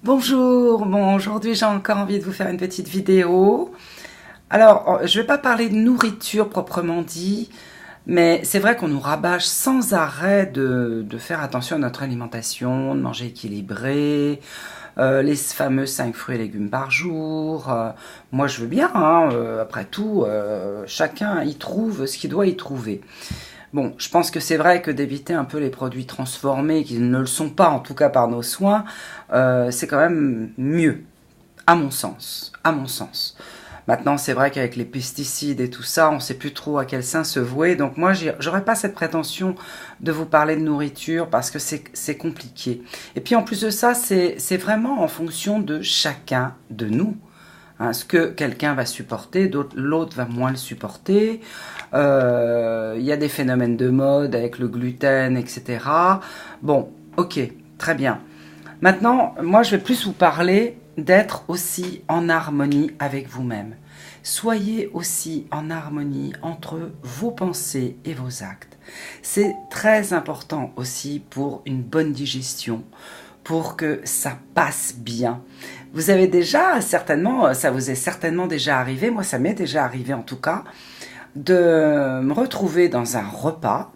Bonjour, bon aujourd'hui j'ai encore envie de vous faire une petite vidéo. Alors je vais pas parler de nourriture proprement dit, mais c'est vrai qu'on nous rabâche sans arrêt de faire attention à notre alimentation, de manger équilibré, les fameux 5 fruits et légumes par jour. Moi je veux bien, hein, après tout, chacun y trouve ce qu'il doit y trouver. Bon, je pense que c'est vrai que d'éviter un peu les produits transformés, qui ne le sont pas, en tout cas par nos soins, c'est quand même mieux, à mon sens. À mon sens. Maintenant, c'est vrai qu'avec les pesticides et tout ça, on ne sait plus trop à quel sein se vouer. Donc moi, j'aurais pas cette prétention de vous parler de nourriture parce que c'est compliqué. Et puis en plus de ça, c'est vraiment en fonction de chacun de nous. Hein, ce que quelqu'un va supporter, l'autre va moins le supporter. Y a des phénomènes de mode avec le gluten, etc. Bon, ok, très bien. Maintenant, moi, je vais plus vous parler d'être aussi en harmonie avec vous-même. Soyez aussi en harmonie entre vos pensées et vos actes. C'est très important aussi pour une bonne digestion, pour que ça passe bien. Vous avez déjà certainement, ça vous est certainement déjà arrivé, moi ça m'est déjà arrivé en tout cas, de me retrouver dans un repas,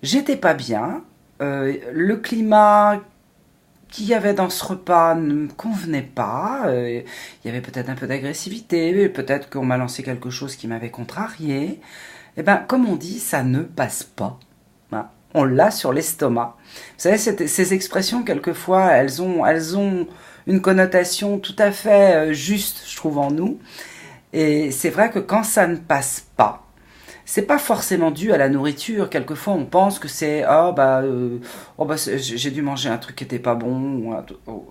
j'étais pas bien, le climat qu'il y avait dans ce repas ne me convenait pas, il y avait peut-être un peu d'agressivité, peut-être qu'on m'a lancé quelque chose qui m'avait contrarié, et bien comme on dit, ça ne passe pas. Hein. On l'a sur l'estomac. Vous savez, ces expressions, quelquefois, elles ont une connotation tout à fait juste, je trouve, en nous. Et c'est vrai que quand ça ne passe pas, c'est pas forcément dû à la nourriture. Quelquefois, on pense que c'est j'ai dû manger un truc qui était pas bon.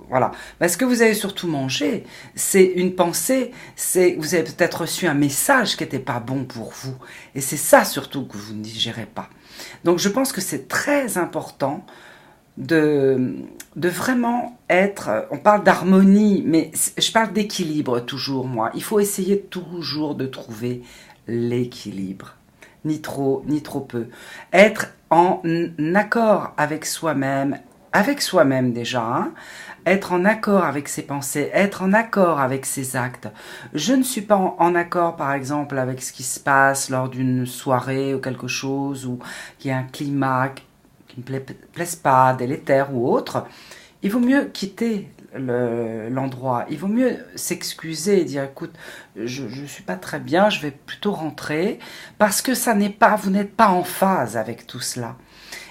Voilà. Mais ce que vous avez surtout mangé, c'est une pensée. C'est vous avez peut-être reçu un message qui était pas bon pour vous. Et c'est ça surtout que vous ne digérez pas. Donc, je pense que c'est très important de vraiment être, on parle d'harmonie, mais je parle d'équilibre toujours, moi. Il faut essayer toujours de trouver l'équilibre. Ni trop, ni trop peu. Être en accord avec soi-même déjà, hein, être en accord avec ses pensées, être en accord avec ses actes. Je ne suis pas en accord, par exemple, avec ce qui se passe lors d'une soirée ou quelque chose, ou qu'il y a un climat qui ne me plaise pas, délétère ou autre. Il vaut mieux quitter l'endroit. Il vaut mieux s'excuser et dire écoute, je ne suis pas très bien, je vais plutôt rentrer parce que ça n'est pas, vous n'êtes pas en phase avec tout cela.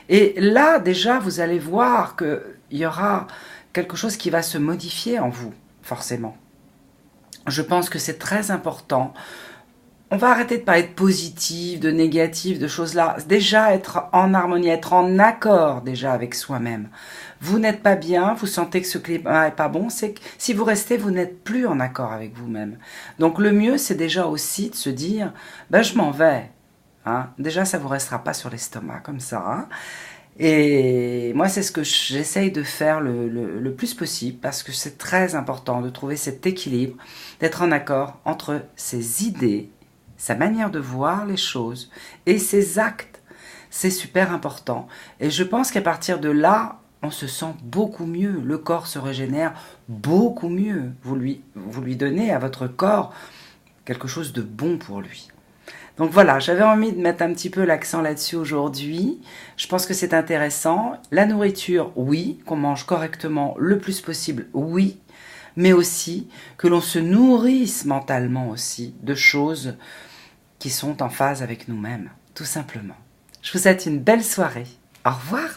Et là, déjà, vous allez voir qu'il y aura quelque chose qui va se modifier en vous, forcément. Je pense que c'est très important. On va arrêter de parler de positif, de négatif, de choses là. Déjà être en harmonie, être en accord déjà avec soi-même. Vous n'êtes pas bien, vous sentez que ce climat est pas bon, c'est que si vous restez, vous n'êtes plus en accord avec vous-même. Donc le mieux, c'est déjà aussi de se dire, ben je m'en vais. Hein. Déjà, ça vous restera pas sur l'estomac comme ça. Hein. Et moi, c'est ce que j'essaye de faire le plus possible parce que c'est très important de trouver cet équilibre, d'être en accord entre ses idées, sa manière de voir les choses et ses actes. C'est super important. Et je pense qu'à partir de là, on se sent beaucoup mieux. Le corps se régénère beaucoup mieux. Vous lui donnez à votre corps quelque chose de bon pour lui. Donc voilà, j'avais envie de mettre un petit peu l'accent là-dessus aujourd'hui. Je pense que c'est intéressant. La nourriture, oui, qu'on mange correctement le plus possible, oui, mais aussi que l'on se nourrisse mentalement aussi de choses qui sont en phase avec nous-mêmes, tout simplement. Je vous souhaite une belle soirée. Au revoir.